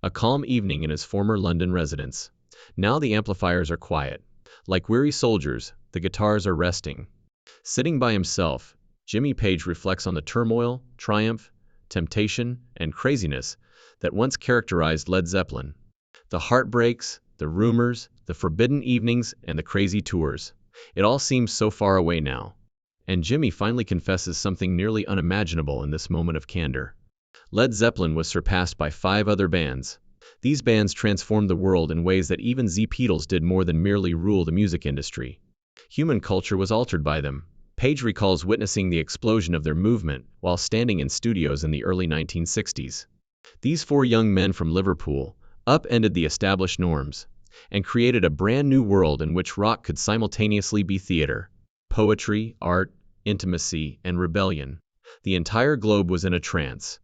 A calm evening in his former London residence. Now the amplifiers are quiet. Like weary soldiers, the guitars are resting. Sitting by himself, Jimmy Page reflects on the turmoil, triumph, temptation, and craziness that once characterized Led Zeppelin. The heartbreaks, the rumors, the forbidden evenings, and the crazy tours. It all seems so far away now. And Jimmy finally confesses something nearly unimaginable in this moment of candor. Led Zeppelin was surpassed by 5 other bands. These bands transformed the world in ways that even the Beatles did more than merely rule the music industry. Human culture was altered by them. Page recalls witnessing the explosion of their movement while standing in studios in the early 1960s. These 4 young men from Liverpool upended the established norms and created a brand new world in which rock could simultaneously be theater, poetry, art, intimacy, and rebellion. The entire globe was in a trance.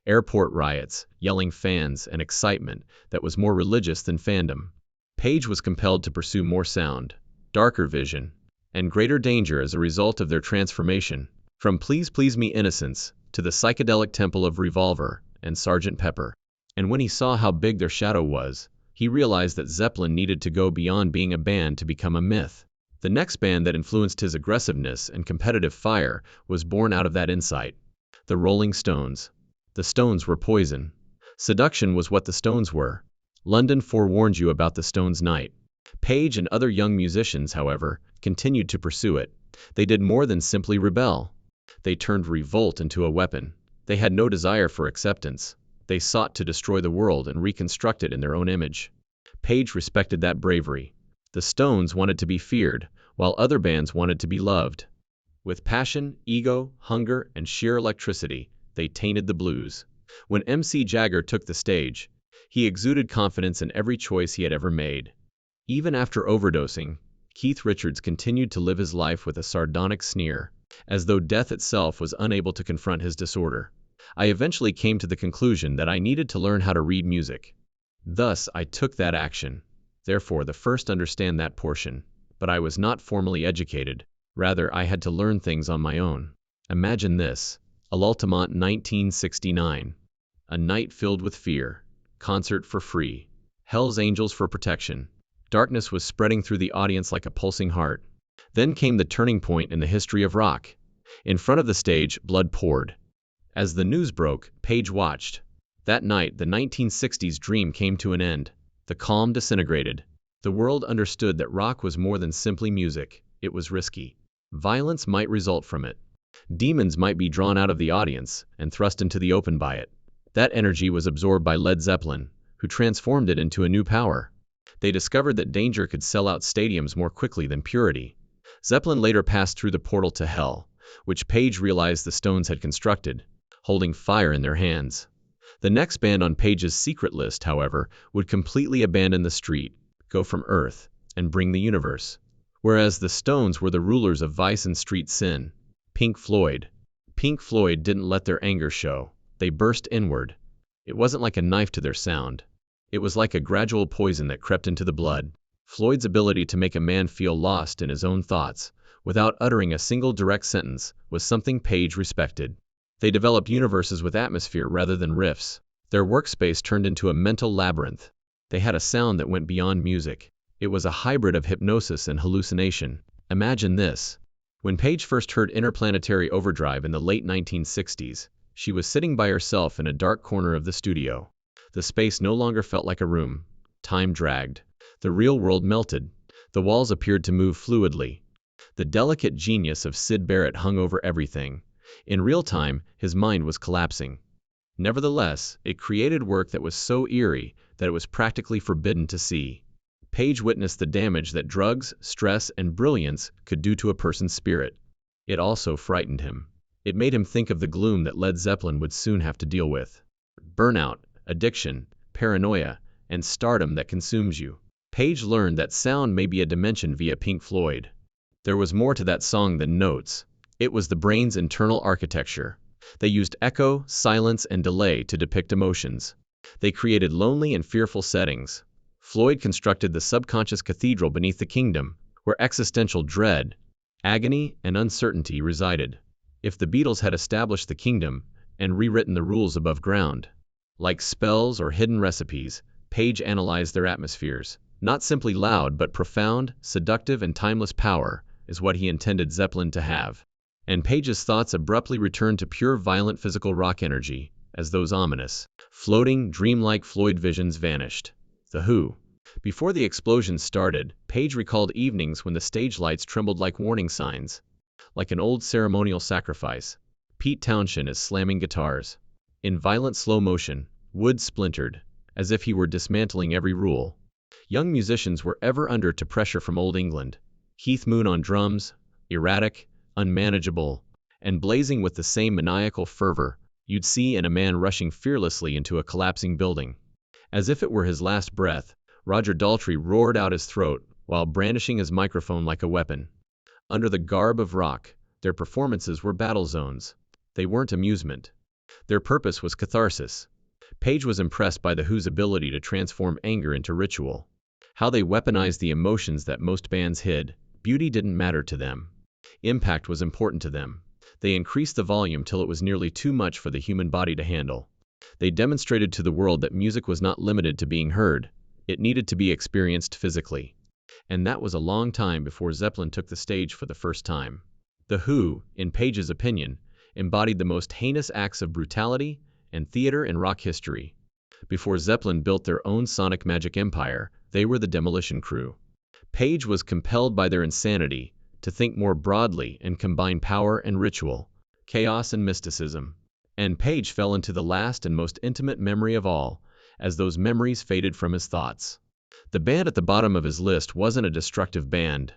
Airport riots, yelling fans, and excitement that was more religious than fandom. Page was compelled to pursue more sound, darker vision, and greater danger as a result of their transformation, from Please Please Me Innocence to the psychedelic temple of Revolver and Sgt. Pepper. And when he saw how big their shadow was, he realized that Zeppelin needed to go beyond being a band to become a myth. The next band that influenced his aggressiveness and competitive fire was born out of that insight. The Rolling Stones. The Stones were poison. Seduction was what the Stones were. London forewarned you about the Stones' night. Page and other young musicians, however, continued to pursue it. They did more than simply rebel. They turned revolt into a weapon. They had no desire for acceptance. They sought to destroy the world and reconstruct it in their own image. Page respected that bravery. The Stones wanted to be feared, while other bands wanted to be loved. With passion, ego, hunger, and sheer electricity, they tainted the blues. When MC Jagger took the stage, he exuded confidence in every choice he had ever made. Even after overdosing, Keith Richards continued to live his life with a sardonic sneer, as though death itself was unable to confront his disorder. I eventually came to the conclusion that I needed to learn how to read music. Thus, I took that action. Therefore, the first understand that portion. But I was not formally educated. Rather, I had to learn things on my own. Imagine this. Altamont, 1969. A night filled with fear. Concert for free. Hell's Angels for protection. Darkness was spreading through the audience like a pulsing heart. Then came the turning point in the history of rock. In front of the stage, blood poured. As the news broke, Page watched. That night, the 1960s dream came to an end. The calm disintegrated. The world understood that rock was more than simply music. It was risky. Violence might result from it. Demons might be drawn out of the audience and thrust into the open by it. That energy was absorbed by Led Zeppelin, who transformed it into a new power. They discovered that danger could sell out stadiums more quickly than purity. Zeppelin later passed through the portal to hell, which Page realized the Stones had constructed, holding fire in their hands. The next band on Page's secret list, however, would completely abandon the street, go from Earth, and bring the universe. Whereas the Stones were the rulers of vice and street sin. Pink Floyd. Pink Floyd didn't let their anger show. They burst inward. It wasn't like a knife to their sound. It was like a gradual poison that crept into the blood. Floyd's ability to make a man feel lost in his own thoughts, without uttering a single direct sentence, was something Page respected. They developed universes with atmosphere rather than riffs. Their workspace turned into a mental labyrinth. They had a sound that went beyond music. It was a hybrid of hypnosis and hallucination. Imagine this. When Page first heard Interplanetary Overdrive in the late 1960s, she was sitting by herself in a dark corner of the studio. The space no longer felt like a room. Time dragged. The real world melted. The walls appeared to move fluidly. The delicate genius of Syd Barrett hung over everything. In real time, his mind was collapsing. Nevertheless, it created work that was so eerie that it was practically forbidden to see. Page witnessed the damage that drugs, stress, and brilliance could do to a person's spirit. It also frightened him. It made him think of the gloom that Led Zeppelin would soon have to deal with. Burnout, addiction, paranoia, and stardom that consumes you. Page learned that sound may be a dimension via Pink Floyd. There was more to that song than notes. It was the brain's internal architecture. They used echo, silence, and delay to depict emotions. They created lonely and fearful settings. Floyd constructed the subconscious cathedral beneath the kingdom, where existential dread, agony, and uncertainty resided. If the Beatles had established the kingdom and rewritten the rules above ground, Like spells or hidden recipes, Page analyzed their atmospheres. Not simply loud, but profound, seductive, and timeless power is what he intended Zeppelin to have. And Page's thoughts abruptly returned to pure violent physical rock energy, as those ominous, floating, dreamlike Floyd visions vanished. The Who. Before the explosion started, Page recalled evenings when the stage lights trembled like warning signs. Like an old ceremonial sacrifice, Pete Townshend is slamming guitars. In violent slow motion, wood splintered, as if he were dismantling every rule. Young musicians were ever under to pressure from Old England. Keith Moon on drums, erratic, unmanageable, and blazing with the same maniacal fervor you'd see in a man rushing fearlessly into a collapsing building. As if it were his last breath, Roger Daltrey roared out his throat while brandishing his microphone like a weapon. Under the garb of rock, their performances were battle zones. They weren't amusement. Their purpose was catharsis. Page was impressed by the Who's ability to transform anger into ritual. How they weaponized the emotions that most bands hid. Beauty didn't matter to them. Impact was important to them. They increased the volume till it was nearly too much for the human body to handle. They demonstrated to the world that music was not limited to being heard. It needed to be experienced physically. And that was a long time before Zeppelin took the stage for the first time. The Who, in Page's opinion, embodied the most heinous acts of brutality and theater in rock history. Before Zeppelin built their own sonic magic empire, they were the demolition crew. Page was compelled by their insanity to think more broadly and combine power and ritual, chaos and mysticism. And Page fell into the last and most intimate memory of all, as those memories faded from his thoughts. The band at the bottom of his list wasn't a destructive band.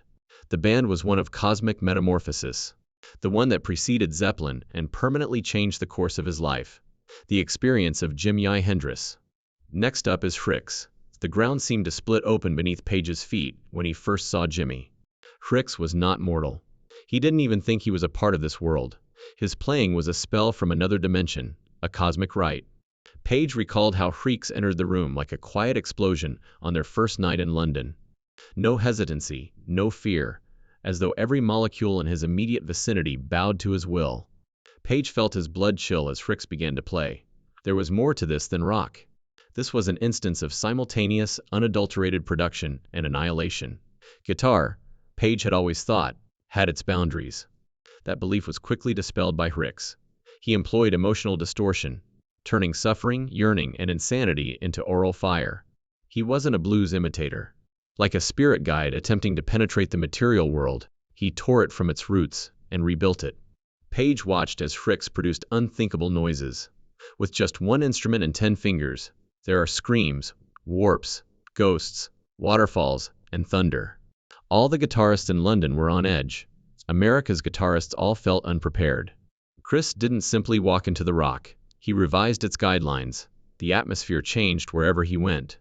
The band was one of cosmic metamorphosis, the one that preceded Zeppelin and permanently changed the course of his life. The experience of Jimi Hendrix. Next up is Hendrix. The ground seemed to split open beneath Page's feet when he first saw Jimi. Hendrix was not mortal. He didn't even think he was a part of this world. His playing was a spell from another dimension, a cosmic rite. Page recalled how Hendrix entered the room like a quiet explosion on their first night in London. No hesitancy, no fear, as though every molecule in his immediate vicinity bowed to his will. Page felt his blood chill as Hendrix began to play. There was more to this than rock. This was an instance of simultaneous, unadulterated production and annihilation. Guitar, Page had always thought, had its boundaries. That belief was quickly dispelled by Hendrix. He employed emotional distortion, turning suffering, yearning, and insanity into oral fire. He wasn't a blues imitator. Like a spirit guide attempting to penetrate the material world, he tore it from its roots and rebuilt it. Page watched as Hendrix produced unthinkable noises. With just one instrument and 10 fingers, there are screams, warps, ghosts, waterfalls, and thunder. All the guitarists in London were on edge. America's guitarists all felt unprepared. Chris didn't simply walk into the rock. He revised its guidelines. The atmosphere changed wherever he went.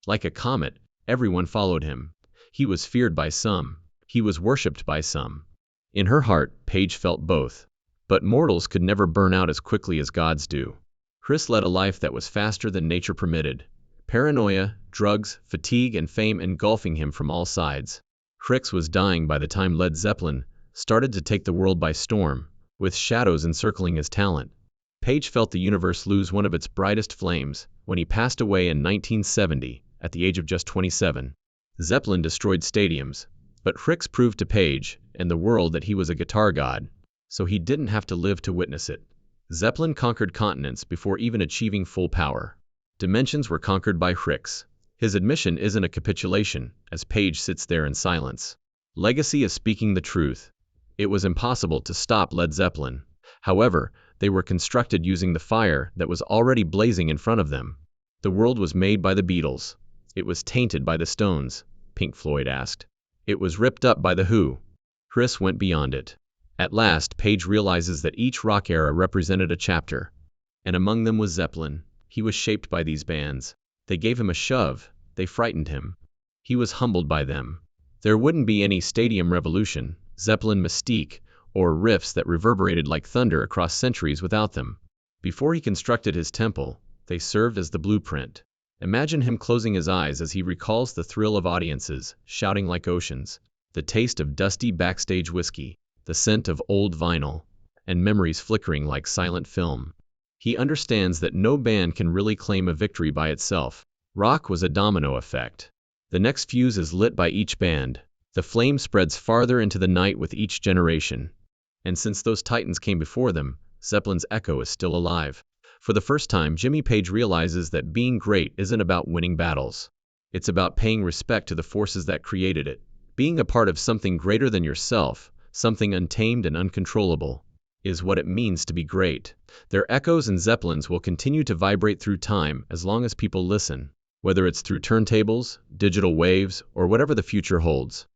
Like a comet, everyone followed him. He was feared by some. He was worshipped by some. In her heart, Page felt both. But mortals could never burn out as quickly as gods do. Chris led a life that was faster than nature permitted. Paranoia, drugs, fatigue, and fame engulfing him from all sides. Hendrix was dying by the time Led Zeppelin started to take the world by storm, with shadows encircling his talent. Page felt the universe lose one of its brightest flames when he passed away in 1970, at the age of just 27. Zeppelin destroyed stadiums, but Hendrix proved to Page and the world that he was a guitar god, so he didn't have to live to witness it. Zeppelin conquered continents before even achieving full power. Dimensions were conquered by Hendrix. His admission isn't a capitulation, as Page sits there in silence. Legacy is speaking the truth. It was impossible to stop Led Zeppelin. However, they were constructed using the fire that was already blazing in front of them. The world was made by the Beatles. It was tainted by the Stones, Pink Floyd asked. It was ripped up by the Who. Chris went beyond it. At last, Page realizes that each rock era represented a chapter. And among them was Zeppelin. He was shaped by these bands. They gave him a shove. They frightened him. He was humbled by them. There wouldn't be any stadium revolution, Zeppelin mystique, or riffs that reverberated like thunder across centuries without them. Before he constructed his temple, they served as the blueprint. Imagine him closing his eyes as he recalls the thrill of audiences, shouting like oceans, the taste of dusty backstage whiskey, the scent of old vinyl, and memories flickering like silent film. He understands that no band can really claim a victory by itself. Rock was a domino effect. The next fuse is lit by each band. The flame spreads farther into the night with each generation. And since those titans came before them, Zeppelin's echo is still alive. For the first time, Jimmy Page realizes that being great isn't about winning battles. It's about paying respect to the forces that created it. Being a part of something greater than yourself, something untamed and uncontrollable, is what it means to be great. Their echoes and Zeppelins will continue to vibrate through time as long as people listen, whether it's through turntables, digital waves, or whatever the future holds.